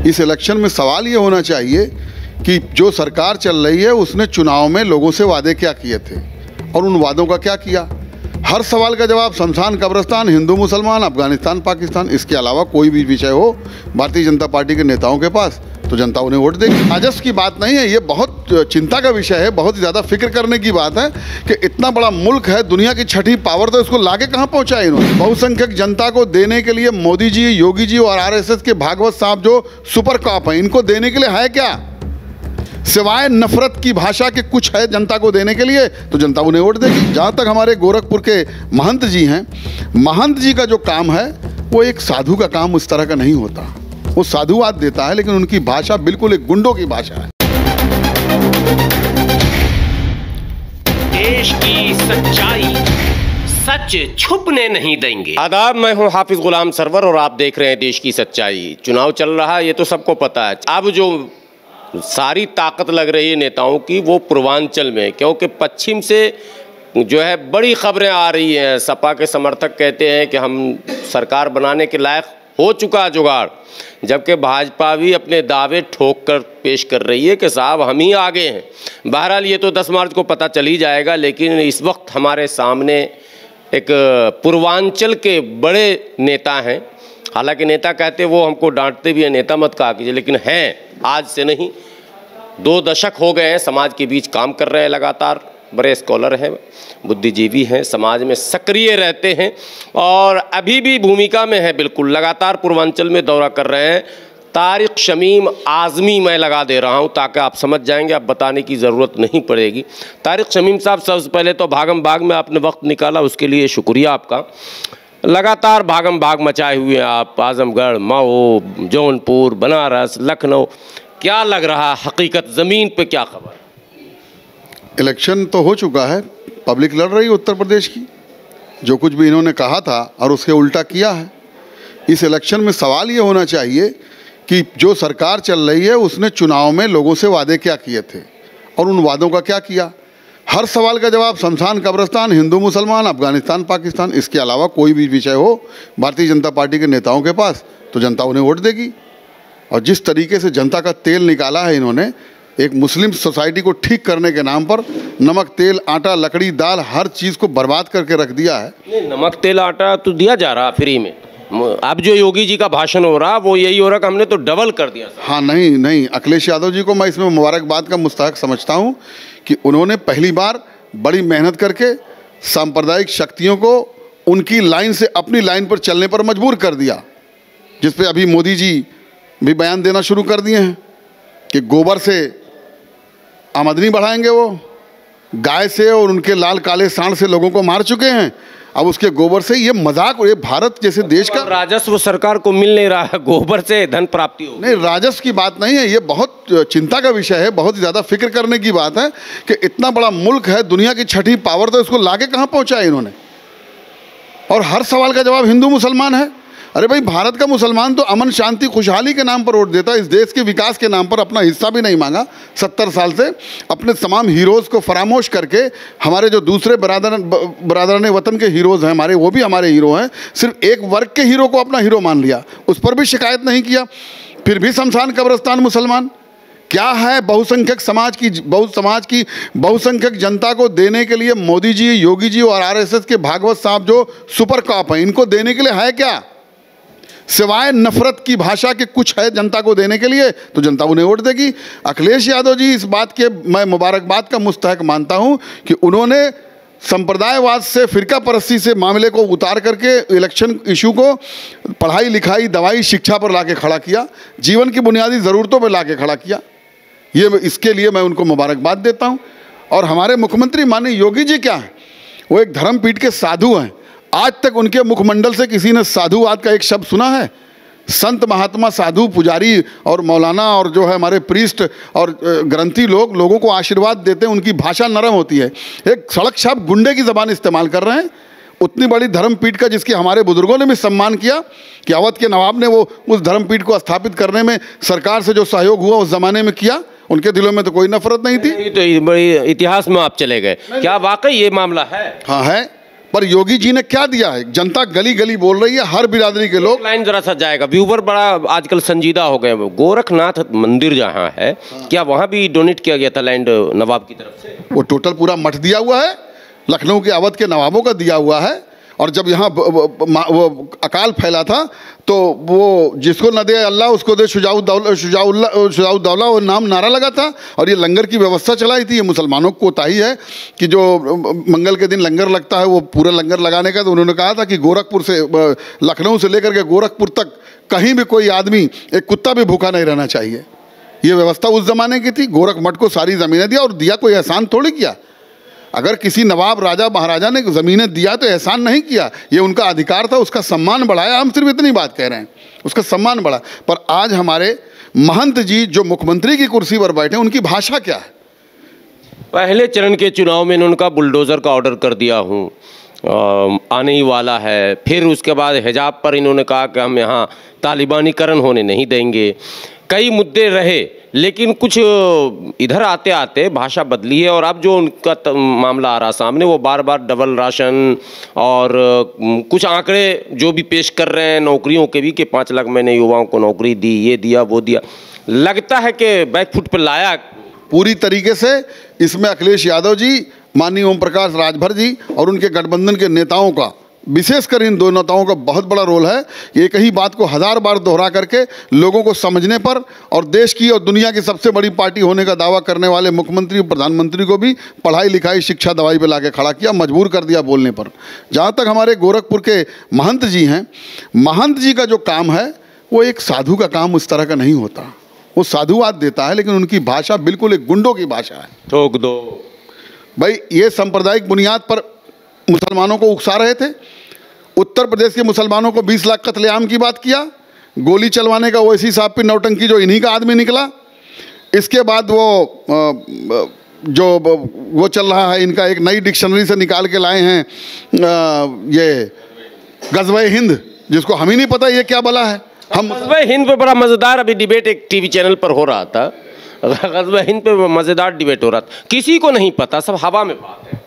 इस इलेक्शन में सवाल ये होना चाहिए कि जो सरकार चल रही है उसने चुनाव में लोगों से वादे क्या किए थे और उन वादों का क्या किया। हर सवाल का जवाब शमशान कब्रिस्तान, हिंदू मुसलमान, अफगानिस्तान पाकिस्तान, इसके अलावा कोई भी विषय हो भारतीय जनता पार्टी के नेताओं के पास तो जनता उन्हें वोट देगी। राजस्व की बात नहीं है, ये बहुत चिंता का विषय है, बहुत ज़्यादा फिक्र करने की बात है कि इतना बड़ा मुल्क है, दुनिया की छठी पावर, तो इसको लाके कहाँ पहुँचाए इन्होंने। बहुसंख्यक जनता को देने के लिए मोदी जी, योगी जी और आरएसएस के भागवत साहब जो सुपर कॉप हैं, इनको देने के लिए है क्या सिवाय नफरत की भाषा के कुछ है जनता को देने के लिए, तो जनता उन्हें वोट देगी। जहाँ तक हमारे गोरखपुर के महंत जी हैं, महंत जी का जो काम है वो एक साधु का काम उस तरह का नहीं होता। वो साधुवाद देता है लेकिन उनकी भाषा बिल्कुल एक गुंडों की भाषा है। देश की सच्चाई, सच छुपने नहीं देंगे। आदाब, मैं हूं हाफिज गुलाम सरवर और आप देख रहे हैं देश की सच्चाई। चुनाव चल रहा है, ये तो सबको पता है। अब जो सारी ताकत लग रही है नेताओं की वो पूर्वांचल में, क्योंकि पश्चिम से जो है बड़ी खबरें आ रही हैं। सपा के समर्थक कहते हैं कि हम सरकार बनाने के लायक हो चुका जुगाड़, जबकि भाजपा भी अपने दावे ठोक कर पेश कर रही है कि साहब हम ही आगे हैं। बहरहाल ये तो 10 मार्च को पता चल ही जाएगा, लेकिन इस वक्त हमारे सामने एक पूर्वांचल के बड़े नेता हैं। हालांकि नेता कहते वो हमको डांटते भी हैं, नेता मत कहा कीजिए, लेकिन हैं, आज से नहीं 2 दशक हो गए हैं समाज के बीच काम कर रहे हैं लगातार। बड़े स्कॉलर हैं, बुद्धिजीवी हैं, समाज में सक्रिय रहते हैं और अभी भी भूमिका में है। बिल्कुल लगातार पूर्वांचल में दौरा कर रहे हैं। तारिक शमीम आज़मी मैं लगा दे रहा हूं ताकि आप समझ जाएंगे, आप बताने की ज़रूरत नहीं पड़ेगी। तारिक शमीम साहब, सबसे पहले तो भागम भाग में आपने वक्त निकाला, उसके लिए शुक्रिया आपका। लगातार भागम भाग मचाए हुए हैं आप, आजमगढ़, मऊ, जौनपुर, बनारस, लखनऊ। क्या लग रहा हकीकत ज़मीन पे, क्या खबर? इलेक्शन तो हो चुका है, पब्लिक लड़ रही है उत्तर प्रदेश की। जो कुछ भी इन्होंने कहा था और उसके उल्टा किया है। इस इलेक्शन में सवाल ये होना चाहिए कि जो सरकार चल रही है उसने चुनाव में लोगों से वादे क्या किए थे और उन वादों का क्या किया। हर सवाल का जवाब शमशान कब्रिस्तान, हिंदू मुसलमान, अफगानिस्तान पाकिस्तान, इसके अलावा कोई भी विषय हो भारतीय जनता पार्टी के नेताओं के पास तो जनता उन्हें वोट देगी। और जिस तरीके से जनता का तेल निकाला है इन्होंने, एक मुस्लिम सोसाइटी को ठीक करने के नाम पर नमक, तेल, आटा, लकड़ी, दाल, हर चीज़ को बर्बाद करके रख दिया है। नहीं, नमक, तेल, आटा तो दिया जा रहा फ्री में। अब जो योगी जी का भाषण हो रहा वो यही हो रहा कि हमने तो डबल कर दिया। हाँ, नहीं, अखिलेश यादव जी को मैं इसमें मुबारकबाद का मुस्तहक समझता हूँ कि उन्होंने पहली बार बड़ी मेहनत करके सांप्रदायिक शक्तियों को उनकी लाइन से अपनी लाइन पर चलने पर मजबूर कर दिया, जिस पे अभी मोदी जी भी बयान देना शुरू कर दिए हैं कि गोबर से आमदनी बढ़ाएंगे। वो गाय से और उनके लाल काले सांड से लोगों को मार चुके हैं, अब उसके गोबर से ये मजाक। ये भारत जैसे देश का राजस्व सरकार को मिल नहीं रहा है, गोबर से धन प्राप्ति हो। नहीं, राजस्व की बात नहीं है, ये बहुत चिंता का विषय है, बहुत ज़्यादा फिक्र करने की बात है कि इतना बड़ा मुल्क है, दुनिया की छठी पावर, तो इसको लाके कहाँ पहुँचाए इन्होंने। और हर सवाल का जवाब हिंदू मुसलमान है। अरे भाई, भारत का मुसलमान तो अमन शांति खुशहाली के नाम पर वोट देता है, इस देश के विकास के नाम पर अपना हिस्सा भी नहीं मांगा 70 साल से। अपने तमाम हीरोज़ को फरामोश करके हमारे जो दूसरे बरादरान वतन के हीरोज़ हैं हमारे, वो भी हमारे हीरो हैं, सिर्फ एक वर्ग के हीरो को अपना हीरो मान लिया, उस पर भी शिकायत नहीं किया। फिर भी शमशान कब्रिस्तान मुसलमान क्या है। बहुसंख्यक बहुसंख्यक जनता को देने के लिए मोदी जी, योगी जी और आरएसएस के भागवत साहब जो सुपर कॉप हैं, इनको देने के लिए है क्या सिवाय नफरत की भाषा के कुछ है जनता को देने के लिए, तो जनता उन्हें वोट देगी। अखिलेश यादव जी, इस बात के मैं मुबारकबाद का मुस्तहक मानता हूं कि उन्होंने संप्रदायवाद से, फिरका परस्ती से मामले को उतार करके इलेक्शन इशू को पढ़ाई लिखाई, दवाई, शिक्षा पर लाके खड़ा किया, जीवन की बुनियादी ज़रूरतों पर लाके खड़ा किया। ये इसके लिए मैं उनको मुबारकबाद देता हूँ। और हमारे मुख्यमंत्री माननीय योगी जी क्या हैं, वो एक धर्मपीठ के साधु हैं। आज तक उनके मुखमंडल से किसी ने साधुवाद का एक शब्द सुना है? संत, महात्मा, साधु, पुजारी और मौलाना और जो है हमारे प्रीस्ट और ग्रंथी लोगों को आशीर्वाद देते हैं, उनकी भाषा नरम होती है। एक सड़क छाप गुंडे की ज़बान इस्तेमाल कर रहे हैं। उतनी बड़ी धर्मपीठ का जिसकी हमारे बुजुर्गों ने भी सम्मान किया कि अवध के नवाब ने वो उस धर्मपीठ को स्थापित करने में सरकार से जो सहयोग हुआ उस ज़माने में किया, उनके दिलों में तो कोई नफरत नहीं थी। तो बड़ी इतिहास में आप चले गए, क्या वाकई ये मामला है? हाँ है, पर योगी जी ने क्या दिया है? जनता गली गली बोल रही है, हर बिरादरी के लोग। लाइन जरा सा जाएगा, व्यूवर बड़ा आजकल संजीदा हो गए। गोरखनाथ मंदिर जहाँ है, क्या वहाँ भी डोनेट किया गया था लैंड नवाब की तरफ से? वो टोटल पूरा मठ दिया हुआ है, लखनऊ के अवध के नवाबों का दिया हुआ है। और जब यहाँ वो अकाल फैला था तो वो जिसको न दे अल्लाह उसको दे शुजाउद्दौला वो नाम नारा लगा था। और ये लंगर की व्यवस्था चलाई थी। ये मुसलमानों को कोताही है कि जो मंगल के दिन लंगर लगता है वो पूरा लंगर लगाने का। तो उन्होंने कहा था कि गोरखपुर से लखनऊ से लेकर के गोरखपुर तक कहीं भी कोई आदमी, एक कुत्ता भी भूखा नहीं रहना चाहिए। ये व्यवस्था उस ज़माने की थी। गोरख मठ को सारी ज़मीनें दिया, और दिया कोई एहसान थोड़ी किया। अगर किसी नवाब राजा महाराजा ने ज़मीनें दिया तो एहसान नहीं किया, ये उनका अधिकार था, उसका सम्मान बढ़ाया। हम सिर्फ इतनी बात कह रहे हैं, उसका सम्मान बढ़ा। पर आज हमारे महंत जी जो मुख्यमंत्री की कुर्सी पर बैठे, उनकी भाषा क्या है? पहले चरण के चुनाव में उनका बुलडोज़र का ऑर्डर कर दिया हूँ, आने ही वाला है। फिर उसके बाद हिजाब पर इन्होंने कहा कि हम यहाँ तालिबानीकरण होने नहीं देंगे। कई मुद्दे रहे, लेकिन कुछ इधर आते आते भाषा बदली है। और अब जो उनका मामला आ रहा सामने, वो बार बार डबल राशन और कुछ आंकड़े जो भी पेश कर रहे हैं नौकरियों के भी, कि 5 लाख मैंने युवाओं को नौकरी दी, ये दिया वो दिया। लगता है कि बैकफुट पर लाया पूरी तरीके से। इसमें अखिलेश यादव जी, माननीय ओम प्रकाश राजभर जी और उनके गठबंधन के नेताओं का, विशेषकर इन दो नेताओं का बहुत बड़ा रोल है। एक ही बात को 1000 बार दोहरा करके लोगों को समझने पर, और देश की और दुनिया की सबसे बड़ी पार्टी होने का दावा करने वाले मुख्यमंत्री और प्रधानमंत्री को भी पढ़ाई लिखाई शिक्षा दवाई पे लाके खड़ा किया, मजबूर कर दिया बोलने पर। जहाँ तक हमारे गोरखपुर के महंत जी हैं, महंत जी का जो काम है वो एक साधु का काम उस तरह का नहीं होता। वो साधुवाद देता है, लेकिन उनकी भाषा बिल्कुल एक गुंडों की भाषा है। ठोक दो भाई, ये सांप्रदायिक बुनियाद पर मुसलमानों को उकसा रहे थे। उत्तर प्रदेश के मुसलमानों को 20 लाख कत्लेआम की बात किया, गोली चलवाने का ओवैसी साहब की नौटंकी जो इन्हीं का आदमी निकला। इसके बाद वो चल रहा है, इनका एक नई डिक्शनरी से निकाल के लाए हैं ये गज़वे हिंद, जिसको हम ही नहीं पता ये क्या बला है। हम गज़वे हिंद पे बड़ा मज़ेदार अभी डिबेट एक टीवी चैनल पर हो रहा था। गज़वे हिंद पे मज़ेदार डिबेट हो रहा था, किसी को नहीं पता, सब हवा में बात है।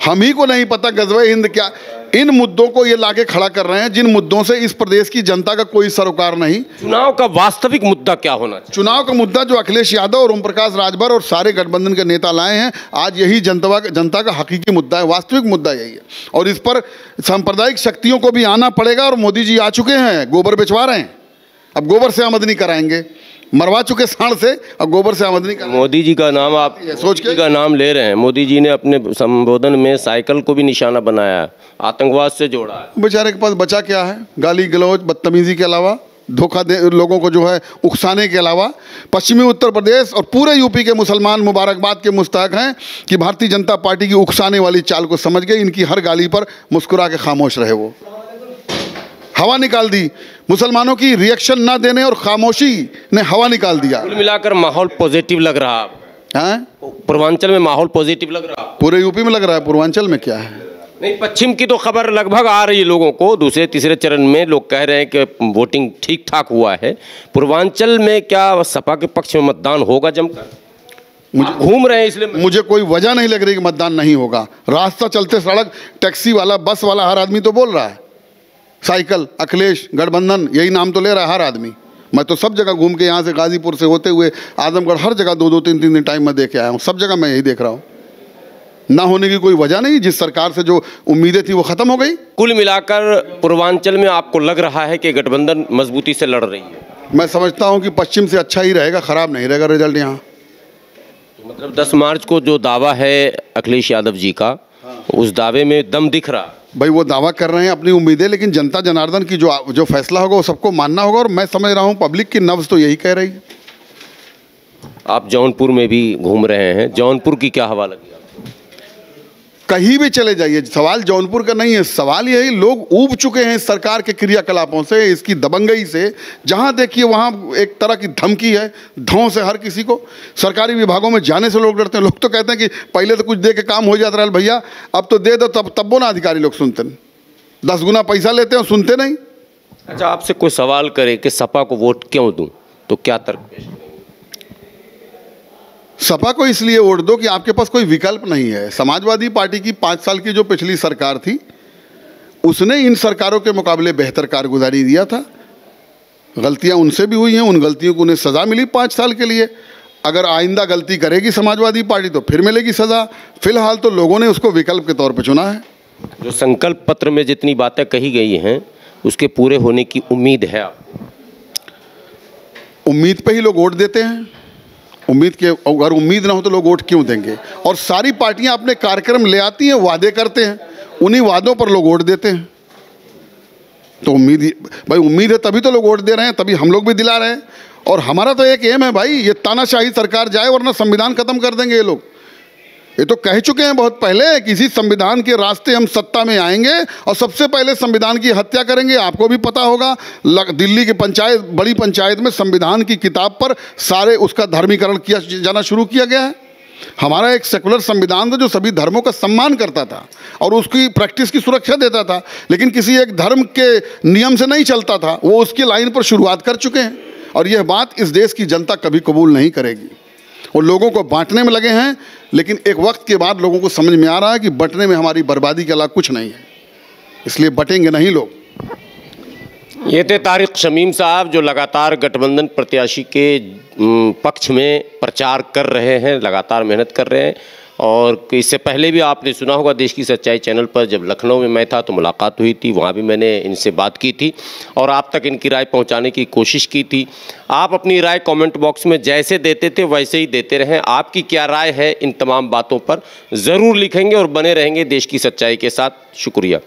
हम ही को नहीं पता गज़वे हिंद क्या। इन मुद्दों को ये लाके खड़ा कर रहे हैं जिन मुद्दों से इस प्रदेश की जनता का कोई सरोकार नहीं। चुनाव का वास्तविक मुद्दा क्या होना चाहिए? चुनाव का मुद्दा जो अखिलेश यादव और ओम प्रकाश राजभर और सारे गठबंधन के नेता लाए हैं, आज यही जनता का हकीकी मुद्दा है, वास्तविक मुद्दा यही है। और इस पर सांप्रदायिक शक्तियों को भी आना पड़ेगा। और मोदी जी आ चुके हैं, गोबर बेचवा रहे हैं, अब गोबर से आमदनी कराएंगे। मरवा चुके सांड से, अब गोबर से आमदनी कराएंगे। मोदी जी का नाम आप सोच के का नाम ले रहे हैं। मोदी जी ने अपने संबोधन में साइकिल को भी निशाना बनाया, आतंकवाद से जोड़ा है। बेचारे के पास बचा क्या है? गाली गलौज बदतमीजी के अलावा, धोखा दे लोगों को जो है उकसाने के अलावा। पश्चिमी उत्तर प्रदेश और पूरे यूपी के मुसलमान मुबारकबाद के मुस्तहक हैं कि भारतीय जनता पार्टी की उकसाने वाली चाल को समझ गए। इनकी हर गाली पर मुस्कुरा के खामोश रहे। वो हवा निकाल दी, मुसलमानों की रिएक्शन ना देने और खामोशी ने हवा निकाल दिया। कुल मिलाकर माहौल पॉजिटिव लग रहा है। पूर्वांचल में माहौल पॉजिटिव लग रहा है, पूरे यूपी में लग रहा है। पूर्वांचल में क्या है? नहीं, पश्चिम की तो खबर लगभग आ रही है लोगों को। दूसरे तीसरे चरण में लोग कह रहे हैं कि वोटिंग ठीक ठाक हुआ है। पूर्वांचल में क्या सपा के पक्ष में मतदान होगा जमकर? मुझे घूम रहे हैं, इसलिए मुझे कोई वजह नहीं लग रही कि मतदान नहीं होगा। रास्ता चलते सड़क, टैक्सी वाला, बस वाला, हर आदमी तो बोल रहा है। साइकिल, अखिलेश, गठबंधन, यही नाम तो ले रहा है हर आदमी। मैं तो सब जगह घूम के, यहाँ से गाजीपुर से होते हुए आजमगढ़, हर जगह 2-2, 3-3 दिन टाइम में देख के आया हूँ। सब जगह मैं यही देख रहा हूँ। ना होने की कोई वजह नहीं। जिस सरकार से जो उम्मीदें थी वो खत्म हो गई। कुल मिलाकर पूर्वांचल में आपको लग रहा है कि गठबंधन मजबूती से लड़ रही है? मैं समझता हूँ कि पश्चिम से अच्छा ही रहेगा, खराब नहीं रहेगा रिजल्ट यहाँ। मतलब 10 मार्च को जो दावा है अखिलेश यादव जी का, उस दावे में दम दिख रहा? भाई वो दावा कर रहे हैं, अपनी उम्मीदें, लेकिन जनता जनार्दन की जो फैसला होगा वो सबको मानना होगा। और मैं समझ रहा हूँ पब्लिक की नब्ज तो यही कह रही है। आप जौनपुर में भी घूम रहे हैं, जौनपुर की क्या हवा लगी? कहीं भी चले जाइए, सवाल जौनपुर का नहीं है। सवाल यही, लोग ऊब चुके हैं इस सरकार के क्रियाकलापों से, इसकी दबंगई से। जहां देखिए वहां एक तरह की धमकी है, धौं से हर किसी को। सरकारी विभागों में जाने से लोग डरते हैं। लोग तो कहते हैं कि पहले तो कुछ दे के काम हो जाता रहा भैया, अब तो दे दो, तब वो ना अधिकारी लोग सुनते नहीं। 10 गुना पैसा लेते हैं, सुनते नहीं। अच्छा, आपसे कोई सवाल करे कि सपा को वोट क्यों दूं, तो क्या तर्क पेश? सपा को इसलिए वोट दो कि आपके पास कोई विकल्प नहीं है। समाजवादी पार्टी की 5 साल की जो पिछली सरकार थी, उसने इन सरकारों के मुकाबले बेहतर कारगुजारी दिया था। गलतियां उनसे भी हुई हैं, उन गलतियों को उन्हें सज़ा मिली 5 साल के लिए। अगर आइंदा गलती करेगी समाजवादी पार्टी तो फिर मिलेगी सज़ा। फिलहाल तो लोगों ने उसको विकल्प के तौर पर चुना है। जो संकल्प पत्र में जितनी बातें कही गई हैं उसके पूरे होने की उम्मीद है आपको? उम्मीद पे ही लोग वोट देते हैं। उम्मीद के अगर उम्मीद ना हो तो लोग वोट क्यों देंगे? और सारी पार्टियां अपने कार्यक्रम ले आती हैं, वादे करते हैं, उन्हीं वादों पर लोग वोट देते हैं। तो उम्मीद है तभी तो लोग वोट दे रहे हैं, तभी हम लोग भी दिला रहे हैं। और हमारा तो एक एम है भाई, ये तानाशाही सरकार जाए, वरना संविधान खत्म कर देंगे ये लोग। ये तो कह चुके हैं बहुत पहले कि इसी संविधान के रास्ते हम सत्ता में आएंगे और सबसे पहले संविधान की हत्या करेंगे। आपको भी पता होगा, दिल्ली की पंचायत, बड़ी पंचायत में संविधान की किताब पर सारे उसका धर्मीकरण किया जाना शुरू किया गया है। हमारा एक सेकुलर संविधान था जो सभी धर्मों का सम्मान करता था और उसकी प्रैक्टिस की सुरक्षा देता था, लेकिन किसी एक धर्म के नियम से नहीं चलता था। वो उसकी लाइन पर शुरुआत कर चुके हैं और यह बात इस देश की जनता कभी कबूल नहीं करेगी। वो लोगों को बांटने में लगे हैं, लेकिन एक वक्त के बाद लोगों को समझ में आ रहा है कि बंटने में हमारी बर्बादी के अलावा कुछ नहीं है, इसलिए बटेंगे नहीं लोग। ये थे तारिक शमीम साहब जो लगातार गठबंधन प्रत्याशी के पक्ष में प्रचार कर रहे हैं, लगातार मेहनत कर रहे हैं। और इससे पहले भी आपने सुना होगा देश की सच्चाई चैनल पर, जब लखनऊ में मैं था तो मुलाकात हुई थी, वहाँ भी मैंने इनसे बात की थी और आप तक इनकी राय पहुँचाने की कोशिश की थी। आप अपनी राय कमेंट बॉक्स में जैसे देते थे वैसे ही देते रहें। आपकी क्या राय है इन तमाम बातों पर ज़रूर लिखेंगे और बने रहेंगे देश की सच्चाई के साथ। शुक्रिया।